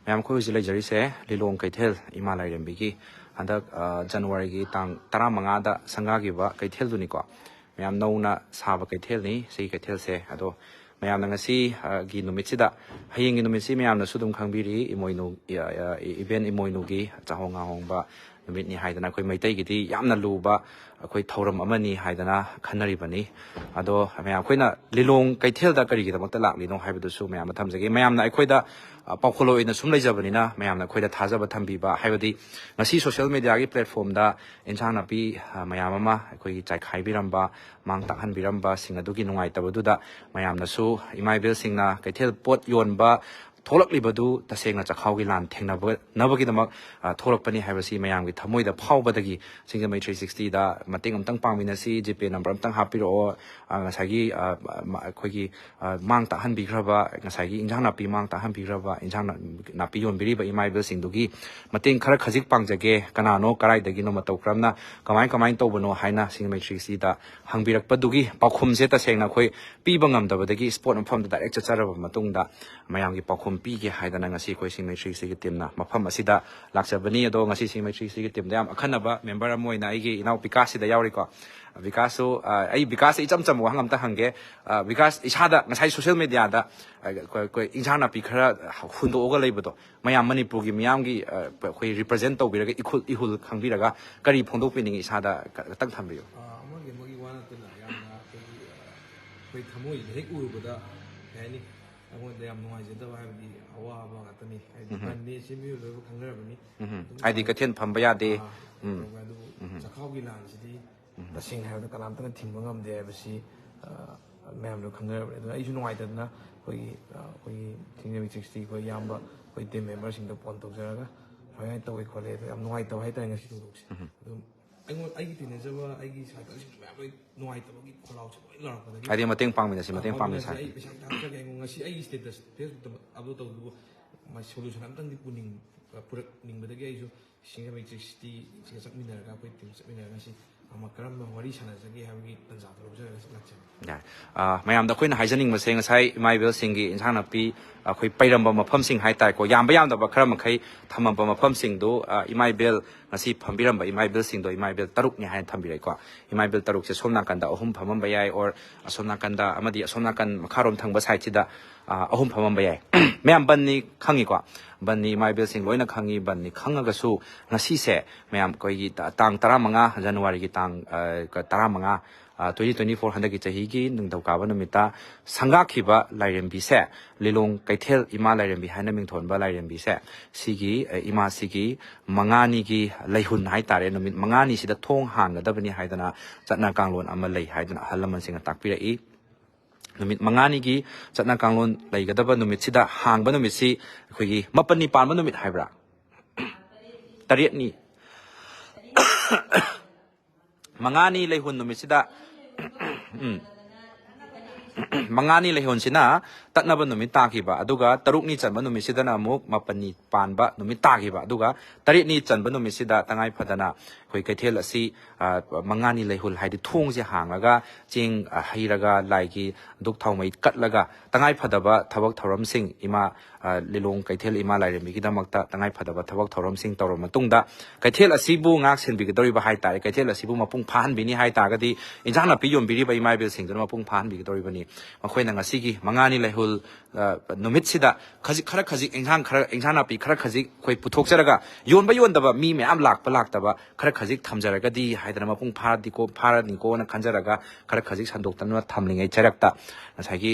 ꯃꯌꯥꯝ ꯑꯩꯈꯣꯏ ꯍꯧꯖꯤꯛ ꯂꯩꯖꯔꯤꯁꯦ ꯂꯤꯂꯣꯡ ꯀꯩꯊꯦꯜ ꯏꯃꯥ ꯂꯥꯏꯔꯦꯝꯕꯤꯒꯤ ꯍꯟꯗꯛ ꯖꯅꯋꯥꯔꯤꯒꯤ ꯇꯥꯡ 15ꯗ ꯁꯪꯒꯥꯈꯤꯕ ꯀꯩꯊꯦꯜꯗꯨꯅꯤꯀꯣ ꯃꯌꯥꯝ ꯅꯧꯅ ꯁꯥꯕ ꯀꯩꯊꯦꯜꯅꯤ ꯁꯤꯒꯤ ꯀꯩꯊꯦꯜꯁꯦ ꯑꯗꯣ ꯃꯌꯥꯝꯅ ꯉꯁꯤꯒꯤ ꯅꯨꯃꯤꯠꯁꯤꯗ ꯍꯌꯦꯡꯒꯤ ꯅꯨꯃꯤꯠꯁꯤ ꯃꯌꯥꯝꯅꯁꯨ ꯑꯗꯨꯝ ꯈꯪꯕꯤꯔꯤ ꯏꯃꯣꯏꯅꯨ ꯏꯕꯦꯟ ꯏꯃꯣꯏꯅꯨꯒꯤ ꯆꯥꯍꯣꯡ ꯉꯥꯍꯣꯡꯕ ꯅꯨꯃꯤꯠꯅꯤ ꯍꯥꯏꯗꯅ ꯑꯩꯈꯣꯏ ꯃꯩꯇꯩꯒꯤꯗꯤ ꯌꯥꯝꯅ ꯂꯨꯕ ꯑꯩꯈꯣꯏ ꯊꯧꯔꯝ ꯑꯃꯅꯤ ꯍꯥꯏꯗꯅ ꯈꯟꯅꯔꯤꯕꯅꯤ ꯑꯗꯣ ꯃꯌꯥꯝ ꯑꯩꯈꯣꯏꯅ ꯂꯤꯂꯣꯡ ꯀꯩꯊꯦꯜꯗ ꯀꯔꯤꯒꯤꯗꯃꯛꯇ ꯂꯥꯛꯂꯤꯅꯣ ꯍꯥꯏꯕꯗꯨꯁꯨ ꯃꯌꯥꯝꯗ ꯊꯝꯖꯒꯦ ꯃꯌꯥꯝꯅ ꯑꯩꯈꯣꯏꯗ ꯄꯥꯎꯈꯣꯜ ꯑꯣꯏꯅ ꯁꯨꯝ ꯂꯩꯖꯕꯅꯤꯅ ꯃꯌꯥꯝꯅ ꯑꯩꯈꯣꯏꯗ ꯊꯥꯖꯕ ꯊꯝꯕꯤꯕ ꯍꯥꯏꯕꯗꯤ ꯉꯁꯤ ꯁꯣꯁꯤꯌꯦꯜ ꯃꯦꯗꯤꯌꯥꯒꯤ ꯄ꯭ꯂꯦꯠꯐꯣꯝꯗ ꯏꯟꯁꯥꯡ ꯅꯥꯄꯤ ꯃꯌꯥꯝ ꯑꯃ ꯑꯩꯈꯣꯏꯒꯤ ꯆꯥꯏꯈꯥꯏꯕꯤꯔꯝꯕ ꯃꯥꯡ ꯇꯥꯛꯍꯟꯕꯤꯔꯝꯕꯁꯤꯡ ꯑꯗꯨꯒꯤ ꯅꯨꯡꯉꯥꯏꯇꯕꯗꯨꯗ ꯃꯌꯥꯝꯅꯁꯨ ꯏꯃꯥ ꯏꯕꯦꯜꯁꯤꯡꯅ ꯀꯩꯊꯦꯜ ꯄꯣꯠ ꯌꯣꯟꯕ ꯊꯣꯛꯂꯛꯂꯤꯕꯗꯨ ꯇꯁꯦꯡꯅ ꯆꯈꯥꯎꯒꯤ ꯂꯥꯟ ꯊꯦꯡꯅꯕꯒꯤꯗꯃꯛ ꯊꯣꯛꯂꯛꯄꯅꯤ ꯍꯥꯏꯕꯁꯤ ꯃꯌꯥꯝꯒꯤ ꯊꯃꯣꯏꯗ ꯐꯥꯎꯕꯗꯒꯤ ꯁꯤꯡꯖꯃꯩ 360ꯗ ꯃꯇꯦꯡ ꯑꯃꯇꯪ ꯄꯥꯡꯃꯤꯟꯅꯁꯤ ꯖꯤꯄꯦ ꯅꯝꯕꯔ ꯑꯃꯇꯪ ꯍꯥꯞꯄꯤꯔꯛꯑꯣ ꯉꯁꯥꯏꯒꯤ ꯑꯩꯈꯣꯏꯒꯤ ꯃꯥꯡ ꯇꯥꯛꯍꯟꯕꯤꯈ꯭ꯔꯕ ꯉꯁꯥꯏꯒꯤ ꯏꯟꯖꯥꯡ ꯅꯥꯄꯤ ꯃꯥꯡ ꯇꯥꯛꯍꯟꯕꯤꯈ꯭ꯔꯕ ꯏꯟꯖꯥꯡ ꯅꯥꯄꯤ ꯌꯣꯟꯕꯤꯔꯤꯕ ꯏꯃꯥ ꯏꯕꯦꯜꯁꯤꯡꯗꯨꯒꯤ ꯃꯇꯦꯡ ꯈꯔ ꯈꯖꯤꯛ ꯄꯥꯡꯖꯒꯦ ꯀꯅꯥꯅꯣ ꯀꯗꯥꯏꯗꯒꯤꯅꯣ ꯃꯇꯧ ꯀꯔꯝꯅ ꯀꯃꯥꯏ ꯇꯧꯕꯅꯣ ꯍꯥꯏꯅ ꯁꯤꯡꯖꯃꯩ 360ꯗ ꯍꯪꯕꯤꯔꯛꯄꯗꯨꯒꯤ ꯄꯥꯎꯈꯨꯝꯁꯦ ꯇꯁꯦꯡꯅ ꯑꯩꯈꯣꯏ ꯄꯤꯕ ꯉꯝꯗꯕꯗꯒꯤ ꯏꯁꯄꯣꯠ ꯃꯐꯝꯗ ꯗꯥꯏꯔꯦꯛ ꯆꯠꯆꯔꯕ ꯃꯇꯨꯡꯗ ꯃꯌꯥꯝꯒꯤ ꯄꯥꯎꯈꯨꯝ ꯄꯤꯒꯦ ꯍꯥꯏꯗꯅ ꯉꯁꯤ ꯑꯩꯈꯣꯏ ꯁꯤꯡꯖꯃꯩ 360ꯒꯤ ꯇꯤꯝꯅ ꯃꯐꯝ ꯑꯁꯤꯗ ꯂꯥꯛꯆꯕꯅꯤ ꯑꯗꯣ ꯉꯁꯤ ꯁꯤꯡꯖꯃꯩ 360ꯒꯤ ꯇꯤꯝꯗ ꯌꯥꯝ ꯑꯈꯟꯅꯕ ꯃꯦꯝꯕꯔ ꯑꯃ ꯑꯣꯏꯅ ꯑꯩꯒꯤ ꯏꯅꯥꯎ ꯕꯤꯀꯥꯁꯁꯤꯗ ꯌꯥꯎꯔꯤꯀꯣ ꯕꯤꯀꯥꯁꯁꯨ ꯑꯩ ꯕꯤꯀꯥꯁꯁꯦ ꯏꯆꯝ ꯆꯝꯕ ꯋꯥꯍꯪ ꯑꯝꯇ ꯍꯪꯒꯦ ꯕꯤꯀꯥꯁ ꯏꯁꯥꯗ ꯉꯁꯥꯏ ꯁꯣꯁꯤꯌꯦꯜ ꯃꯦꯗꯤꯌꯥꯗ ꯑꯩꯈꯣꯏ ꯏꯟꯁꯥꯡ ꯅꯥꯄꯤ ꯈꯔ ꯍꯨꯟꯗꯣꯛꯑꯒ ꯂꯩꯕꯗꯣ ꯃꯌꯥꯝ ꯃꯅꯤꯄꯨꯔꯒꯤ ꯃꯤꯌꯥꯝꯒꯤ ꯑꯩꯈꯣꯏ ꯔꯤꯄ꯭ꯔꯖꯦꯟ ꯇꯧꯕꯤꯔꯒ ꯏꯍꯨꯜ ꯈꯪꯕꯤꯔꯒ ꯀꯔꯤ ꯐꯣꯡꯗꯣꯛꯄꯤꯅꯤꯡꯉꯤ ꯏꯁꯥꯗ ꯈꯤꯇꯪ ꯊꯝꯕꯤꯌꯨ ꯑꯃꯒꯤ ꯋꯥ ꯅꯠꯇꯅ ꯌꯥꯝꯅ ꯑꯩꯈꯣꯏ ꯊꯃꯣꯏꯁꯤꯗ ꯍꯦꯛ ꯎꯔꯨꯕꯗ ꯀꯩ ꯍꯥꯏꯅꯤ ꯑꯩꯉꯣꯟꯗ ꯌꯥꯝ ꯅꯨꯡꯉꯥꯏꯖꯗꯕ ꯍꯥꯏꯕꯗꯤ ꯑꯋꯥꯕ ꯉꯥꯛꯇꯅꯤ ꯍꯥꯏꯕꯗꯤ ꯕꯟꯗꯦ ꯁꯤ ꯃꯤꯑꯣꯏ ꯂꯣꯏꯅ ꯈꯪꯅꯔꯕꯅꯤ ꯍꯥꯏꯗꯤ ꯀꯩꯊꯦꯜ ꯐꯝꯕ ꯌꯥꯗꯦ ꯇꯧꯕ ꯑꯗꯨꯕꯨ ꯆꯈꯥꯎꯒꯤ ꯂꯥꯟꯁꯤꯗꯤ ꯇꯁꯦꯡꯅ ꯍꯥꯏꯔꯕꯗ ꯀꯅꯥꯝꯇꯅ ꯊꯤꯡꯕ ꯉꯝꯗꯦ ꯍꯥꯏꯕꯁꯤ ꯃꯌꯥꯝꯅ ꯈꯪꯅꯔꯕꯅꯤ ꯑꯗꯨꯅ ꯑꯩꯁꯨ ꯅꯨꯡꯉꯥꯏꯇꯗꯅ ꯑꯩꯈꯣꯏꯒꯤ ꯁꯤꯡꯖꯃꯩ 360 ꯑꯩꯈꯣꯏ ꯏꯌꯥꯝꯕ ꯑꯩꯈꯣꯏ ꯇꯤꯝ ꯃꯦꯝꯕꯔꯁꯤꯡꯗ ꯐꯣꯟ ꯇꯧꯖꯔꯒ ꯁꯨꯃꯥꯏꯅ ꯇꯧꯋꯤ ꯈꯣꯠꯂꯦ ꯑꯗꯣ ꯌꯥꯝ ꯅꯨꯡꯉꯥꯏꯇꯕ ꯍꯥꯏꯇꯥꯔꯦ ꯉꯁꯤ ꯊꯧꯗꯣꯛꯁꯦ ꯑꯗꯨꯝ ꯑꯩꯒꯤ ꯇꯤꯟꯅꯖꯕ ꯑꯩꯒꯤ ꯁꯥꯏꯀꯜꯁꯤꯡꯁꯨ ꯃꯌꯥꯝ ꯂꯣꯏ ꯅꯨꯡꯉꯥꯏꯇꯕꯒꯤ ꯈꯣꯜꯂꯥꯎꯁꯦ ꯂꯣꯏ ꯂꯥꯎꯔꯛꯄꯗꯒꯤ ꯍꯥꯏꯗꯤ ꯃꯇꯦꯡ ꯄꯥꯡꯃꯤꯟꯅꯁꯤ ꯑꯩ ꯄꯩꯁꯥ ꯊꯥꯔꯛꯆꯒꯦ ꯉꯁꯤ ꯑꯩꯒꯤ ꯁ꯭ꯇꯦꯇꯁ ꯐꯦꯁꯕꯨꯛꯇ ꯑꯞꯂꯣꯗ ꯇꯧꯕꯗꯨꯕꯨ ꯁꯣꯂꯨꯁꯟ ꯑꯝꯇꯪꯗꯤ ꯄꯨꯔꯛꯅꯤꯡꯕꯗꯒꯤ ꯑꯩꯁꯨ ꯁꯤꯡꯖꯃꯩ 360ꯁꯤꯒ ꯆꯠꯃꯤꯟꯅꯔꯒ ꯑꯩꯈꯣꯏ ꯇꯤꯝ ꯆꯠꯃꯤꯟꯅꯔꯒ ꯉꯁꯤ ꯀꯔꯝꯕ ꯋꯥꯔꯤ ꯁꯥꯟꯅꯖꯒꯦ ꯍꯥꯏꯕꯒꯤ ꯇꯥꯟꯖꯥꯗꯣ ꯂꯧꯖꯔꯒ ꯂꯥꯛꯆꯕꯅꯤ ꯃꯌꯥꯝꯗ ꯑꯩꯈꯣꯏꯅ ꯍꯥꯏꯖꯅꯤꯡꯕꯁꯦ ꯉꯁꯥꯏ ꯏꯃꯥ ꯏꯕꯦꯜꯁꯤꯡꯒꯤ ꯏꯟꯁꯥꯡ ꯅꯥꯄꯤ ꯑꯩꯈꯣꯏ ꯄꯩꯔꯝꯕ ꯃꯐꯝꯁꯤꯡ ꯍꯥꯏꯇꯥꯔꯦꯀꯣ ꯌꯥꯝꯕ ꯌꯥꯝꯗꯕ ꯈꯔ ꯃꯈꯩ ꯊꯝꯃꯝꯕ ꯃꯐꯝꯁꯤꯡꯗꯨ ꯏꯃꯥ ꯏꯕꯦꯜ ꯉꯁꯤ ꯐꯝꯕꯤꯔꯝꯕ ꯏꯃꯥ ꯏꯕꯦꯜꯁꯤꯡꯗꯣ ꯏꯃꯥ ꯏꯕꯦꯜ 3ꯅꯤ ꯍꯥꯏꯅ ꯊꯝꯕꯤꯔꯛꯏꯀꯣ ꯏꯃꯥ ꯏꯕꯦꯜ 3ꯁꯦ ꯁꯣꯝ ꯅꯥꯀꯟꯗ 3 ꯐꯝꯃꯝꯕ ꯌꯥꯏ ꯑꯣꯔ ꯑꯁꯣꯝ ꯅꯥꯀꯟꯗ ꯑꯃꯗꯤ ꯑꯁꯣꯝ ꯅꯥꯀꯟ ꯃꯈꯥꯔꯣꯝ ꯊꯪꯕ ꯁꯥꯏꯠꯁꯤꯗ 3 ꯐꯝꯃꯝꯕ ꯌꯥꯏ ꯃꯌꯥꯝ ꯕꯟꯅꯤ ꯈꯪꯉꯤꯀꯣ ꯕꯟꯅꯤ ꯏꯃꯥ ꯏꯕꯦꯜꯁꯤꯡ ꯂꯣꯏꯅ ꯈꯪꯉꯤ ꯕꯟꯅꯤ ꯈꯪꯉꯒꯁꯨ ꯉꯁꯤꯁꯦ ꯃꯌꯥꯝ ꯑꯩꯈꯣꯏꯒꯤ ꯇꯥꯡ 15 ꯖꯅꯋꯥꯔꯤꯒꯤ ꯇꯥꯡ 15 2024 ꯍꯟꯗꯛꯀꯤ ꯆꯍꯤꯒꯤ ꯅꯤꯡꯊꯧꯀꯥꯕ ꯅꯨꯃꯤꯠꯇ ꯁꯪꯒꯥꯈꯤꯕ ꯂꯥꯏꯔꯦꯝꯕꯤꯁꯦ ꯂꯤꯂꯣꯡ ꯀꯩꯊꯦꯜ ꯏꯃꯥ ꯂꯥꯏꯔꯦꯝꯕꯤ ꯍꯥꯏꯅ ꯃꯤꯡꯊꯣꯟꯕ ꯂꯥꯏꯔꯦꯝꯕꯤꯁꯦ ꯁꯤꯒꯤ ꯏꯃꯥꯁꯤꯒꯤ 5ꯅꯤꯒꯤ ꯂꯩꯍꯨꯟ ꯍꯥꯏꯇꯥꯔꯦ ꯅꯨꯃꯤꯠ 5ꯅꯤꯁꯤꯗ ꯊꯣꯡ ꯍꯥꯡꯒꯗꯕꯅꯤ ꯍꯥꯏꯗꯅ ꯆꯠꯅ ꯀꯥꯡꯂꯣꯟ ꯑꯃ ꯂꯩ ꯍꯥꯏꯗꯅ ꯑꯍꯜ ꯂꯃꯟꯁꯤꯡꯅ ꯇꯥꯛꯄꯤꯔꯛꯏ ꯅꯨꯃꯤꯠ 5ꯅꯤꯒꯤ ꯆꯠꯅ ꯀꯥꯡꯂꯣꯟ ꯂꯩꯒꯗꯕ ꯅꯨꯃꯤꯠꯁꯤꯗ ꯍꯥꯡꯕ ꯅꯨꯃꯤꯠꯁꯤ ꯑꯩꯈꯣꯏꯒꯤ 8ꯅꯤ ꯄꯥꯟꯕ ꯅꯨꯃꯤꯠ ꯍꯥꯏꯕ꯭ꯔꯥ 8ꯅꯤ 5ꯅꯤ ꯂꯩꯍꯨꯟ ꯅꯨꯃꯤꯠꯁꯤꯗ 5ꯅꯤ ꯂꯩꯍꯨꯟꯁꯤꯅ ꯇꯠꯅꯕ ꯅꯨꯃꯤꯠ ꯇꯥꯈꯤꯕ ꯑꯗꯨꯒ 6ꯅꯤ ꯆꯟꯕ ꯅꯨꯃꯤꯠꯁꯤꯗꯅ ꯑꯃꯨꯛ 8ꯅꯤ ꯄꯥꯟꯕ ꯅꯨꯃꯤꯠ ꯇꯥꯈꯤꯕ ꯑꯗꯨꯒ 8ꯅꯤ ꯆꯟꯕ ꯅꯨꯃꯤꯠꯁꯤꯗ ꯇꯉꯥꯏ ꯐꯗꯅ ꯑꯩꯈꯣꯏ ꯀꯩꯊꯦꯜ ꯑꯁꯤ 5ꯅꯤ ꯂꯩꯍꯨꯜ ꯍꯥꯏꯗꯤ ꯊꯣꯡꯁꯦ ꯍꯥꯡꯂꯒ ꯆꯦꯡ ꯍꯩꯔꯒ ꯂꯥꯏꯒꯤ ꯙꯨꯛ ꯊꯥꯎꯃꯩ ꯀꯠꯂꯒ ꯇꯉꯥꯏ ꯐꯗꯕ ꯊꯕꯛ ꯊꯧꯔꯝꯁꯤꯡ ꯏꯃꯥ ꯂꯤꯂꯣꯡ ꯀꯩꯊꯦꯜ ꯏꯃꯥ ꯂꯥꯏꯔꯦꯝꯕꯤꯒꯤꯗꯃꯛꯇ ꯇꯉꯥꯏ ꯐꯗꯕ ꯊꯕꯛ ꯊꯧꯔꯝꯁꯤꯡ ꯇꯧꯔꯕ ꯃꯇꯨꯡꯗ ꯀꯩꯊꯦꯜ ꯑꯁꯤꯕꯨ ꯉꯥꯛ ꯁꯦꯟꯕꯤꯒꯗꯧꯔꯤꯕ ꯍꯥꯏꯇꯥꯔꯦ ꯀꯩꯊꯦꯜ ꯑꯁꯤꯕꯨ ꯃꯄꯨꯡ ꯐꯥꯍꯟꯕꯤꯅꯤ ꯍꯥꯏꯇꯥꯔꯒꯗꯤ ꯏꯟꯖꯥꯡ ꯅꯥꯄꯤ ꯌꯣꯟꯕꯤꯔꯤꯕ ꯏꯃꯥ ꯏꯕꯦꯜꯁꯤꯡꯗꯨꯅ ꯃꯄꯨꯡ ꯐꯥꯍꯟꯕꯤꯒꯗꯧꯔꯤꯕꯅꯤ ꯃꯈꯣꯏꯅ ꯉꯁꯤꯒꯤ 5ꯅꯤ ꯂꯩꯍꯨꯜ ꯅꯨꯃꯤꯠꯁꯤꯗ ꯈꯔ ꯈꯖꯤꯛ ꯏꯟꯖꯥꯡ ꯅꯥꯄꯤꯈꯔ ꯈꯖꯤꯛ ꯑꯩꯈꯣꯏ ꯄꯨꯊꯣꯛꯆꯔꯒ ꯌꯣꯟꯗꯕ ꯃꯤ ꯃꯌꯥꯝ ꯂꯥꯛꯇꯕꯈꯔ ꯈꯖꯤꯛ ꯊꯝꯖꯔꯒꯗꯤ ꯍꯥꯏꯗꯅ ꯃꯄꯨꯡ ꯐꯥꯔꯅꯤꯀꯣꯅ ꯈꯟꯖꯔꯒ ꯈꯔ ꯈꯖꯤꯛ ꯁꯟꯗꯣꯛꯇꯅ ꯊꯝꯂꯤꯉꯩ ꯆꯩꯔꯛꯇ ꯉꯁꯥꯏꯒꯤ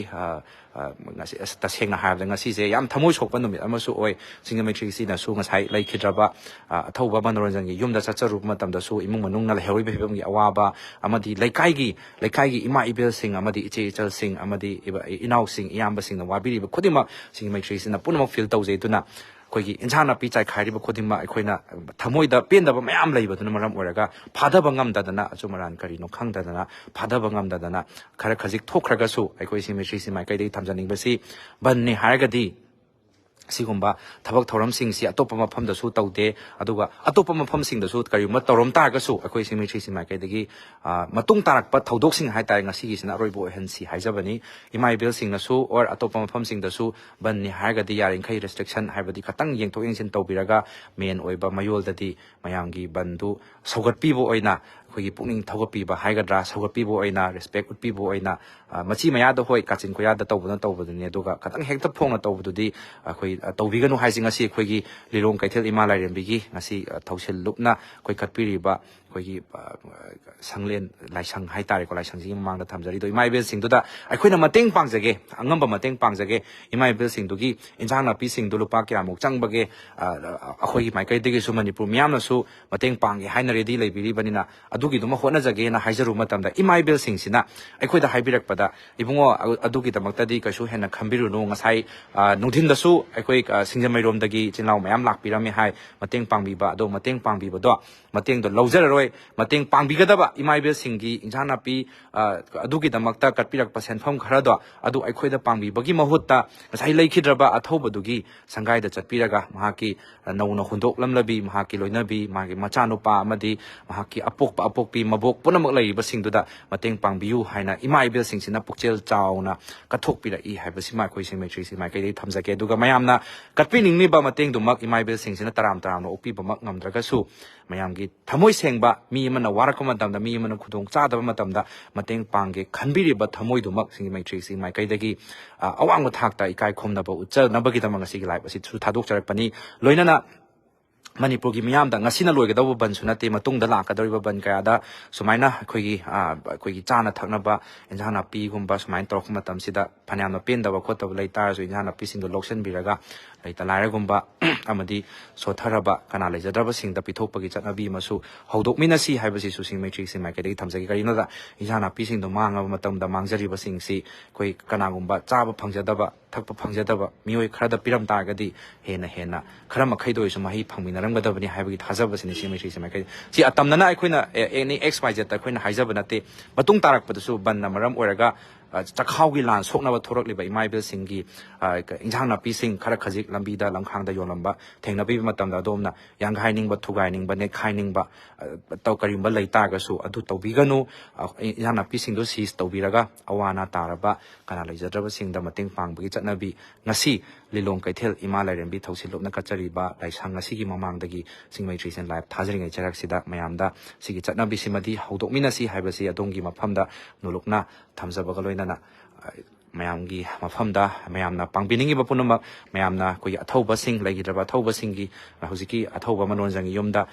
ꯇꯁꯦꯡꯅ ꯍꯥꯏꯔꯕꯗ ꯉꯁꯤꯁꯦ ꯌꯥꯝ ꯊꯃꯣꯏ ꯁꯣꯛꯄ ꯅꯨꯃꯤꯠ ꯑꯃꯁꯨ ꯑꯣꯏ ꯁꯤꯡꯖꯃꯩ 360ꯅꯁꯨ ꯉꯁꯥꯏ ꯂꯩꯈꯤꯗ꯭ꯔꯕ ꯑꯊꯧꯕ ꯃꯅꯣꯔꯟꯖꯟꯒꯤ ꯌꯨꯝꯗ ꯆꯠꯆꯔꯨꯕ ꯃꯇꯝꯗꯁꯨ ꯏꯃꯨꯡ ꯃꯅꯨꯡꯅ ꯂꯩꯍꯧꯔꯤꯕ ꯐꯤꯕꯝꯒꯤ ꯑꯋꯥꯕ ꯑꯃꯗꯤ ꯂꯩꯀꯥꯏꯒꯤ ꯏꯃꯥ ꯏꯕꯦꯜꯁꯤꯡ ꯑꯃꯗꯤ ꯏꯆꯦ ꯏꯆꯜꯁꯤꯡ ꯑꯃꯗꯤ ꯏꯅꯥꯎꯁꯤꯡ ꯏꯌꯥꯝꯕꯁꯤꯡꯅ ꯋꯥꯕꯤꯔꯤꯕ ꯈꯨꯗꯤꯡꯃꯛ ꯁꯤꯡꯖꯃꯩ 360ꯅ ꯄꯨꯝꯅꯃꯛ ꯐꯤꯜ ꯇꯧꯖꯩ ꯑꯗꯨꯅ ꯑꯩꯈꯣꯏꯒꯤ ꯏꯟꯁꯥꯡ ꯅꯥꯄꯤ ꯆꯥꯏꯈꯥꯏꯔꯤꯕ ꯈꯨꯗꯤꯡꯃꯛ ꯑꯩꯈꯣꯏꯅ ꯊꯃꯣꯏꯗ ꯄꯦꯟꯗꯕ ꯃꯌꯥꯝ ꯂꯩꯕꯗꯨꯅ ꯃꯔꯝ ꯑꯣꯏꯔꯒ ꯐꯥꯗꯕ ꯉꯝꯗꯗꯅ ꯑꯆꯨꯝ ꯑꯔꯥꯟ ꯀꯔꯤꯅꯣ ꯈꯪꯗꯗꯅ ꯐꯥꯗꯕ ꯉꯝꯗꯗꯅ ꯈꯔ ꯈꯖꯤꯛ ꯊꯣꯛꯈ꯭ꯔꯒꯁꯨ ꯑꯩꯈꯣꯏ ꯁꯤꯡꯖꯃꯩ 360 ꯃꯥꯏꯀꯩꯗꯒꯤ ꯊꯝꯖꯅꯤꯡꯕꯁꯤ ꯕꯟꯅꯤ ꯍꯥꯏꯔꯒꯗꯤ ꯑꯁꯤꯒꯨꯝꯕ ꯊꯕꯛ ꯊꯧꯔꯝꯁꯤꯡꯁꯤ ꯑꯇꯣꯞꯄ ꯃꯐꯝꯗꯁꯨ ꯇꯧꯗꯦ ꯑꯗꯨꯒ ꯑꯇꯣꯞꯄ ꯃꯐꯝꯁꯤꯡꯗꯁꯨ ꯀꯔꯤꯒꯨꯝꯕ ꯇꯧꯔꯝ ꯇꯥꯔꯒꯁꯨ ꯑꯩꯈꯣꯏ ꯁꯤꯡꯃꯩ ꯃꯥꯏꯀꯩꯗꯒꯤ ꯃꯇꯨꯡ ꯇꯥꯔꯛꯄ ꯊꯧꯗꯣꯛꯁꯤꯡ ꯍꯥꯏꯇꯥꯔꯦ ꯉꯁꯤꯒꯤꯁꯤꯅ ꯑꯔꯣꯏꯕ ꯑꯣꯏꯍꯟꯁꯤ ꯍꯥꯏꯖꯕꯅꯤ ꯏꯃꯥ ꯏꯕꯦꯜꯁꯤꯡꯅꯁꯨ ꯑꯣꯔ ꯑꯇꯣꯞꯄ ꯃꯐꯝꯁꯤꯡꯗꯁꯨ ꯕꯟꯅꯤ ꯍꯥꯏꯔꯒꯗꯤ ꯌꯥꯔꯤꯈꯩ ꯔꯦꯁꯇ꯭ꯔꯤꯛꯁꯟ ꯍꯥꯏꯕꯗꯤ ꯈꯇꯪ ꯌꯦꯡꯊꯣꯛ ꯌꯦꯡꯁꯤꯟ ꯇꯧꯕꯤꯔꯒ ꯃꯦꯟ ꯑꯣꯏꯕ ꯃꯌꯣꯜꯗꯗꯤ ꯃꯌꯥꯝꯒꯤ ꯕꯟꯗꯨ ꯁꯧꯒꯠꯄꯤꯕ ꯑꯣꯏꯅ ꯑꯩꯈꯣꯏꯒꯤ ꯄꯨꯛꯅꯤꯡ ꯊꯧꯒꯠꯄꯤꯕ ꯍꯥꯏꯒꯗ꯭ꯔꯥ ꯁꯧꯒꯠꯄꯤꯕ ꯑꯣꯏꯅ ꯔꯦꯁꯄꯦꯛ ꯎꯠꯄꯤꯕ ꯑꯣꯏꯅ ꯃꯆꯤ ꯃꯌꯥꯗ ꯍꯣꯏ ꯀꯥꯆꯤꯟ ꯀꯣꯏꯌꯥꯗ ꯇꯧꯕꯗꯨꯅꯤ ꯑꯗꯨꯒ ꯈꯇꯪ ꯍꯦꯛꯇ ꯐꯣꯡꯅ ꯇꯧꯕꯗꯨꯗꯤ ꯑꯩꯈꯣꯏ ꯇꯧꯕꯤꯒꯅꯨ ꯍꯥꯏꯁꯤ ꯉꯁꯤ ꯑꯩꯈꯣꯏꯒꯤ ꯂꯤꯂꯣꯡ ꯀꯩꯊꯦꯜ ꯏꯃꯥ ꯂꯥꯏꯔꯦꯝꯕꯤꯒꯤ ꯉꯁꯤ ꯊꯧꯁꯤꯜ ꯂꯨꯞꯅ ꯑꯩꯈꯣꯏ ꯀꯠꯄꯤꯔꯤꯕ ꯑꯩꯈꯣꯏꯒꯤ ꯁꯪꯂꯦꯟ ꯂꯥꯏꯁꯪ ꯍꯥꯏꯇꯥꯔꯦꯀꯣ ꯂꯥꯏꯁꯪꯁꯤꯒꯤ ꯃꯃꯥꯡꯗ ꯊꯝꯖꯔꯤꯗꯣ ꯏꯃꯥ ꯏꯕꯦꯜꯁꯤꯡꯗꯨꯗ ꯑꯩꯈꯣꯏꯅ ꯃꯇꯦꯡ ꯄꯥꯡꯖꯒꯦ ꯑꯉꯝꯕ ꯃꯇꯦꯡ ꯄꯥꯡꯖꯒꯦ ꯏꯃꯥ ꯏꯕꯦꯜꯁꯤꯡꯗꯨꯒꯤ ꯏꯟꯖꯥꯡ ꯅꯥꯄꯤꯁꯤꯡꯗꯨ ꯂꯨꯄꯥ ꯀꯌꯥꯃꯨꯛ ꯆꯪꯕꯒꯦ ꯑꯩꯈꯣꯏꯒꯤ ꯃꯥꯏꯀꯩꯗꯒꯤꯁꯨ ꯃꯅꯤꯄꯨꯔ ꯃꯤꯌꯥꯝꯅꯁꯨ ꯃꯇꯦꯡ ꯄꯥꯡꯒꯦ ꯍꯥꯏꯅ ꯔꯦꯗꯤ ꯂꯩꯕꯤꯔꯤꯕꯅꯤꯅ ꯑꯗꯨꯒꯤꯗꯨꯃ ꯍꯣꯠꯅꯖꯒꯦꯅ ꯍꯥꯏꯖꯔꯨꯕ ꯃꯇꯝꯗ ꯏꯃꯥ ꯏꯕꯦꯜꯁꯤꯡꯁꯤꯅ ꯑꯩꯈꯣꯏꯗ ꯍꯥꯏꯕꯤꯔꯛꯄꯗ ꯏꯕꯨꯡꯉꯣ ꯑꯗꯨꯒꯤꯗꯃꯛꯇꯗꯤ ꯀꯩꯁꯨ ꯍꯦꯟꯅ ꯈꯟꯕꯤꯔꯨꯅꯨ ꯉꯁꯥꯏ ꯅꯨꯡꯊꯤꯟꯗꯁꯨ ꯑꯩꯈꯣꯏ ꯁꯤꯡꯖꯃꯩꯔꯣꯝꯗꯒꯤ ꯏꯆꯤꯜ ꯏꯅꯥꯎ ꯃꯌꯥꯝ ꯂꯥꯛꯄꯤꯔꯝꯃꯤ ꯍꯥꯏ ꯃꯇꯦꯡ ꯄꯥꯡꯕꯤꯕ ꯑꯗꯣ ꯃꯇꯦꯡ ꯄꯥꯡꯕꯤꯕꯗꯣ ꯃꯇꯦꯡꯗꯣ ꯂꯧꯖꯔꯔꯣꯏ ꯃꯇꯦꯡ ꯄꯥꯡꯕꯤꯒꯗꯕ ꯏꯃꯥ ꯏꯕꯦꯜꯁꯤꯡꯒꯤ ꯏꯟꯖꯥꯡ ꯅꯥꯄꯤ ꯑꯗꯨꯒꯤꯗꯃꯛꯇ ꯀꯠꯄꯤꯔꯛꯄ ꯁꯦꯟꯐꯝ ꯈꯔꯗꯣ ꯑꯗꯨ ꯑꯩꯈꯣꯏꯗ ꯄꯥꯡꯕꯤꯕꯒꯤ ꯃꯍꯨꯠꯇ ꯉꯁꯥꯏ ꯂꯩꯈꯤꯗ꯭ꯔꯕ ꯑꯊꯧꯕꯗꯨꯒꯤ ꯁꯪꯒꯥꯏꯗ ꯆꯠꯄꯤꯔꯒ ꯃꯍꯥꯛꯀꯤ ꯅꯧꯅ ꯍꯨꯟꯗꯣꯛꯂꯝꯂꯕꯤ ꯃꯍꯥꯛꯀꯤ ꯂꯣꯏꯅꯕꯤ ꯃꯍꯥꯛꯀꯤ ꯃꯆꯥꯅꯨꯄꯥ ꯑꯃꯗꯤ ꯃꯍꯥꯛꯀꯤ ꯑꯄꯣꯛꯄꯤ ꯃꯕꯣꯛ ꯄꯨꯝꯅꯃꯛ ꯂꯩꯔꯤꯕꯁꯤꯡꯗꯨꯗ ꯃꯇꯦꯡ ꯄꯥꯡꯕꯤꯌꯨ ꯍꯥꯏꯅ ꯏꯃꯥ ꯏꯕꯦꯜꯁꯤꯡꯁꯤꯅ ꯄꯨꯛꯆꯦꯜ ꯆꯥꯎꯅ ꯀꯠꯊꯣꯛꯄꯤꯔꯛꯏ ꯍꯥꯏꯕꯁꯤꯃ ꯑꯩꯈꯣꯏ ꯁꯤꯡꯃꯩ ꯃꯥꯏꯀꯩꯗꯒꯤ ꯊꯝꯖꯒꯦ ꯑꯗꯨꯒ ꯃꯌꯥꯝꯅ ꯀꯠꯄꯤꯅꯤꯡꯂꯤꯕ ꯃꯇꯦꯡꯗꯨꯃꯛ ꯏꯃꯥ ꯏꯕꯦꯜꯁꯤꯡꯁꯤꯅ ꯇꯔꯥꯝꯅ ꯑꯣꯛꯄꯤꯕꯃꯛ ꯉꯝꯗ꯭ꯔꯒꯁꯨ ꯃꯌꯥꯝꯒꯤ ꯊꯃꯣꯏ ꯁꯦꯡꯕ ꯃꯤ ꯑꯃꯅ ꯋꯥꯔꯛꯄ ꯃꯇꯝꯗ ꯃꯤ ꯑꯃꯅ ꯈꯨꯗꯣꯡ ꯆꯥꯗꯕ ꯃꯇꯝꯗ ꯃꯇꯦꯡ ꯄꯥꯡꯒꯦ ꯈꯟꯕꯤꯔꯤꯕ ꯊꯃꯣꯏꯗꯨꯃꯛ ꯁꯤꯡꯃꯩ ꯃꯥꯏꯀꯩꯗꯒꯤ ꯑꯋꯥꯡꯕ ꯊꯥꯛꯇ ꯏꯀꯥꯏ ꯈꯨꯝꯅꯕ ꯎꯠꯆꯅꯕꯒꯤꯗꯃꯛ ꯉꯁꯤꯒꯤ ꯂꯥꯏꯞ ꯑꯁꯤꯁꯨ ꯊꯥꯗꯣꯛꯆꯔꯛꯄꯅꯤ ꯂꯣꯏꯅꯅ ꯃꯅꯤꯄꯨꯔꯒꯤ ꯃꯤꯌꯥꯝꯗ ꯉꯁꯤꯅ ꯂꯣꯏꯒꯗꯧꯕ ꯕꯟꯁꯨ ꯅꯠꯇꯦ ꯃꯇꯨꯡꯗ ꯂꯥꯛꯀꯗꯧꯔꯤꯕ ꯕꯟ ꯀꯌꯥꯗ ꯁꯨꯃꯥꯏꯅ ꯑꯩꯈꯣꯏꯒꯤ ꯆꯥꯅ ꯊꯛꯅꯕ ꯏꯟꯖꯥꯡ ꯅꯥꯄꯤꯒꯨꯝꯕ ꯁꯨꯃꯥꯏꯅ ꯇꯧꯔꯛꯄ ꯃꯇꯝꯁꯤꯗ ꯐꯅꯌꯥꯝꯅ ꯄꯦꯟꯗꯕ ꯈꯣꯠꯇꯕ ꯂꯩ ꯇꯥꯔꯁꯨ ꯏꯟꯖꯥꯡ ꯅꯥꯄꯤꯁꯤꯡꯗꯣ ꯂꯧꯁꯤꯟꯕꯤꯔꯒ ꯂꯩꯇ ꯂꯥꯏꯔꯒꯨꯝꯕ ꯑꯃꯗꯤ ꯁꯣꯠꯊꯔꯕ ꯀꯅꯥ ꯂꯩꯖꯗ꯭ꯔꯕꯁꯤꯡꯗ ꯄꯤꯊꯣꯛꯄꯒꯤ ꯆꯠꯅꯕꯤ ꯑꯃꯁꯨ ꯍꯧꯗꯣꯛꯃꯤꯟꯅꯁꯤ ꯍꯥꯏꯕꯁꯤꯁꯨ ꯁꯤꯡꯃꯩ ꯃꯥꯏꯀꯩꯗꯒꯤ ꯊꯝꯖꯒꯦ ꯀꯔꯤꯒꯤꯅꯣꯗ ꯏꯟꯖꯥꯡ ꯅꯥꯄꯤꯁꯤꯡꯗꯣ ꯃꯥꯡꯉꯕ ꯃꯇꯝꯗ ꯃꯥꯡꯖꯔꯤꯕꯁꯤꯡꯁꯤ ꯑꯩꯈꯣꯏ ꯀꯅꯥꯒꯨꯝꯕ ꯆꯥꯕ ꯐꯪꯖꯗꯕ ꯊꯛꯄ ꯐꯪꯖꯗꯕ ꯃꯤꯑꯣꯏ ꯈꯔꯗ ꯄꯤꯔꯝ ꯇꯥꯔꯒꯗꯤ ꯍꯦꯟꯅ ꯈꯔ ꯃꯈꯩꯗ ꯑꯣꯏꯔꯁꯨ ꯃꯍꯩ ꯐꯪꯃꯤꯟꯅꯔꯝꯒꯗꯕꯅꯤ ꯍꯥꯏꯕꯒꯤ ꯊꯥꯖꯕꯁꯤꯅꯤ ꯁꯤꯡꯃꯩ ꯃꯥꯏꯀꯩ ꯁꯤ ꯑꯇꯝꯅꯅ ꯑꯩꯈꯣꯏꯅ ꯑꯦꯅꯤ XYZ ꯑꯩꯈꯣꯏꯅ ꯍꯥꯏꯖꯕ ꯅꯠꯇꯦ ꯃꯇꯨꯡ ꯇꯥꯔꯛꯄꯗꯁꯨ ꯕꯟꯅ ꯃꯔꯝ ꯑꯣꯏꯔꯒ ꯆꯥꯛꯈꯥꯎꯒꯤ ꯂꯥꯟ ꯁꯣꯛꯅꯕ ꯊꯣꯔꯛꯂꯤꯕ ꯏꯃꯥ ꯏꯕꯦꯜꯁꯤꯡꯒꯤ ꯏꯟꯖꯥꯡ ꯅꯥꯄꯤꯁꯤꯡ ꯈꯔ ꯈꯖꯤꯛ ꯂꯝꯕꯤꯗ ꯂꯝꯈꯥꯡꯗ ꯌꯣꯜꯂꯝꯕ ꯊꯦꯡꯅꯕꯤꯕ ꯃꯇꯝꯗ ꯑꯗꯣꯝꯅ ꯌꯥꯡꯈꯥꯏꯅꯤꯡꯕ ꯊꯨꯒꯥꯏꯅꯤꯡꯕ ꯅꯦꯠꯈꯥꯏꯅꯤꯡꯕ ꯀꯔꯤꯒꯨꯝꯕ ꯂꯩ ꯇꯥꯔꯒꯁꯨ ꯑꯗꯨ ꯇꯧꯕꯤꯒꯅꯨ ꯏꯟꯖꯥꯡ ꯅꯥꯄꯤꯁꯤꯡꯗꯨ ꯁꯤꯖ ꯇꯧꯕꯤꯔꯒ ꯑꯋꯥ ꯑꯅꯥ ꯇꯥꯔꯕ ꯀꯅꯥ ꯂꯩꯖꯗ꯭ꯔꯕꯁꯤꯡꯗ ꯃꯇꯦꯡ ꯄꯥꯡꯕꯒꯤ ꯆꯠꯅꯕꯤ ꯉꯁꯤ ꯂꯤꯂꯣꯡ ꯀꯩꯊꯦꯜ ꯏꯃꯥ ꯂꯥꯏꯔꯦꯝꯕꯤ ꯊꯧꯁꯤꯜ ꯂꯨꯞꯅ ꯀꯠꯆꯔꯤꯕ ꯂꯥꯏꯁꯪ ꯑꯁꯤꯒꯤ ꯃꯃꯥꯡꯗꯒꯤ ꯁꯤꯡꯃꯩ ꯂꯥꯏꯞ ꯊꯥꯖꯔꯤꯉꯩ ꯆꯩꯔꯛꯁꯤꯗ ꯃꯌꯥꯝꯗ ꯁꯤꯒꯤ ꯆꯠꯅꯕꯤꯁꯤꯃꯗꯤ ꯍꯧꯗꯣꯛꯃꯤꯟꯅꯁꯤ ꯍꯥꯏꯕꯁꯤ ꯑꯗꯣꯝꯒꯤ ꯃꯐꯝꯗ ꯅꯣꯂꯨꯛꯅ ꯊꯝꯖꯕꯒ ꯂꯣꯏꯅꯅ ꯃꯌꯥꯝꯒꯤ ꯃꯐꯝꯗ ꯃꯌꯥꯝꯅ ꯄꯥꯡꯕꯤꯅꯤꯡꯉꯤꯕ ꯄꯨꯝꯅꯃꯛ ꯃꯌꯥꯝꯅ ꯑꯩꯈꯣꯏꯒꯤ ꯑꯊꯧꯕꯁꯤꯡ ꯂꯩꯈꯤꯗ꯭ꯔꯕ ꯑꯊꯧꯕꯁꯤꯡꯒꯤ ꯍꯧꯖꯤꯛꯀꯤ ꯑꯊꯧꯕ ꯃꯅꯣꯟꯖꯪꯒꯤ ꯌꯨꯝꯗ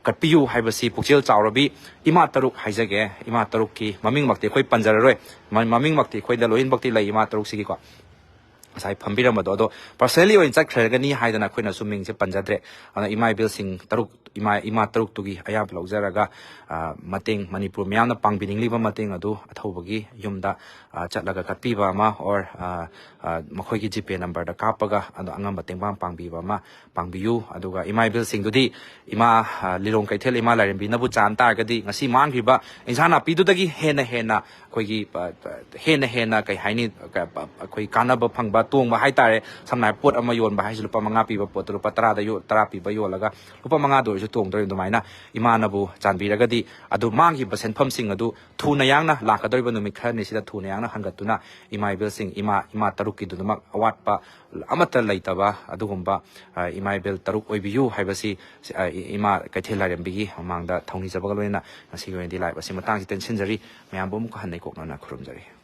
ꯀꯠꯄꯤꯌꯨ ꯍꯥꯏꯕꯁꯤ ꯄꯨꯛꯆꯦꯜ ꯆꯥꯎꯔꯕꯤ ꯏꯃꯥ ꯇꯔꯨꯛ ꯍꯥꯏꯖꯒꯦ ꯏꯃꯥ ꯇꯔꯨꯛꯀꯤ ꯃꯃꯤꯡꯃꯛꯇꯤ ꯑꯩꯈꯣꯏ ꯄꯟꯖꯔꯔꯣꯏ ꯃꯃꯤꯡꯃꯛꯇꯤ ꯑꯩꯈꯣꯏꯗ ꯂꯣꯏꯅꯃꯛꯇꯤ ꯂꯩ ꯏꯃꯥ ꯇꯔꯨꯛꯁꯤꯒꯤꯀꯣ ꯉꯁꯥꯏ ꯐꯝꯕꯤꯔꯝꯕꯗꯣ ꯑꯗꯣ ꯄꯔꯁꯅꯦꯜꯂꯤ ꯑꯣꯏꯅ ꯆꯠꯈ꯭ꯔꯒꯅꯤ ꯍꯥꯏꯗꯅ ꯑꯩꯈꯣꯏꯅꯁꯨ ꯃꯤꯡꯁꯦ ꯄꯟꯖꯗ꯭ꯔꯦ ꯑꯗꯨꯅ ꯏꯃꯥ ꯏꯕꯦꯜꯁꯤꯡ ꯏꯃꯥ ꯇꯔꯨꯛꯇꯨꯒꯤ ꯑꯌꯥꯕ ꯂꯧꯖꯔꯒ ꯃꯇꯦꯡ ꯃꯅꯤꯄꯨꯔ ꯃꯤꯌꯥꯝꯅ ꯄꯥꯡꯕꯤꯅꯤꯡꯂꯤꯕ ꯃꯇꯦꯡ ꯑꯗꯨ ꯑꯊꯧꯕꯒꯤ ꯌꯨꯝꯗ ꯆꯠꯂꯒ ꯀꯠꯄꯤꯕ ꯑꯃ ꯑꯣꯔ ꯃꯈꯣꯏꯒꯤ GPay ꯅꯝꯕꯔꯗ ꯀꯥꯞꯄꯒ ꯑꯗꯣ ꯑꯉꯝꯕ ꯇꯦꯡꯕꯥꯡ ꯄꯥꯡꯕꯤꯕ ꯑꯃ ꯄꯥꯡꯕꯤꯌꯨ ꯑꯗꯨꯒ ꯏꯃꯥ ꯏꯕꯦꯜꯁꯤꯡꯗꯨꯗꯤ ꯂꯤꯂꯣꯡ ꯀꯩꯊꯦꯜ ꯏꯃꯥ ꯂꯥꯏꯔꯦꯝꯕꯤꯅꯕꯨ ꯆꯥꯟ ꯇꯥꯔꯒꯗꯤ ꯉꯁꯤ ꯃꯥꯡꯈ꯭ꯔꯤꯕ ꯏꯟꯖꯥꯡ ꯅꯥꯄꯤꯗꯨꯗꯒꯤ ꯍꯦꯟꯅ ꯑꯩꯈꯣꯏꯒꯤ ꯍꯦꯟꯅ ꯀꯩ ꯍꯥꯏꯅꯤ ꯑꯩꯈꯣꯏ ꯀꯥꯟꯅꯕ ꯐꯪꯕ ꯇꯣꯡꯕ ꯍꯥꯏꯇꯥꯔꯦ ꯁꯝꯅ ꯍꯥꯏꯔꯕ ꯄꯣꯠ ꯑꯃ ꯌꯣꯟꯕ ꯍꯥꯏꯁꯤ ꯂꯨꯄꯥ 5 ꯄꯤꯕ ꯄꯣꯠꯇꯨ ꯂꯨꯄꯥ 10 ꯄꯤꯕ ꯌꯣꯜꯂꯒ ꯂꯨꯄꯥ 5ꯗ ꯑꯣꯏꯔꯁꯨ ꯇꯣꯡꯗꯣꯏ ꯑꯗꯨꯃꯥꯏꯅ ꯏꯃꯥꯅꯕꯨ ꯆꯥꯟꯕꯤꯔꯒꯗꯤ ꯑꯗꯨ ꯃꯥꯡꯈꯤꯕ ꯁꯦꯟꯐꯝꯁꯤꯡ ꯑꯗꯨ ꯊꯨꯅ ꯌꯥꯡꯅ ꯂꯥꯛꯀꯗꯧꯔꯤꯕ ꯅꯨꯃꯤꯠ ꯈꯔꯅꯤꯁꯤꯗ ꯊꯨꯅ ꯌꯥꯡꯅ ꯍꯟꯒꯠꯇꯨꯅ ꯏꯃꯥ ꯏꯕꯦꯜꯁꯤꯡ ꯏꯃꯥ ꯇꯔꯨꯛꯀꯤꯗꯨꯃꯛ ꯑꯋꯥꯠꯄ ꯑꯃꯠꯇ ꯂꯩꯇꯕ ꯑꯗꯨꯒꯨꯝꯕ ꯏꯃꯥ ꯏꯕꯦꯜ ꯇꯔꯨꯛ ꯑꯣꯏꯕꯤꯌꯨ ꯍꯥꯏꯕꯁꯤ ꯏꯃꯥ ꯀꯩꯊꯦꯜ ꯂꯥꯏꯔꯦꯝꯕꯤꯒꯤ ꯃꯃꯥꯡꯗ ꯊꯧꯅꯤꯖꯕꯒ ꯂꯣꯏꯅꯅ ꯉꯁꯤꯒꯤ ꯑꯣꯏꯅꯗꯤ ꯂꯥꯏꯞ ꯑꯁꯤ ꯃꯇꯥꯡꯁꯤ ꯇꯦꯟꯁꯤꯟꯖꯔꯤ ꯃꯌꯥꯝꯕꯨ ꯑꯃꯨꯛꯀ ꯍꯟꯅ ꯀꯣꯛꯅꯅ ꯈꯨꯔꯨꯝꯖꯔꯤ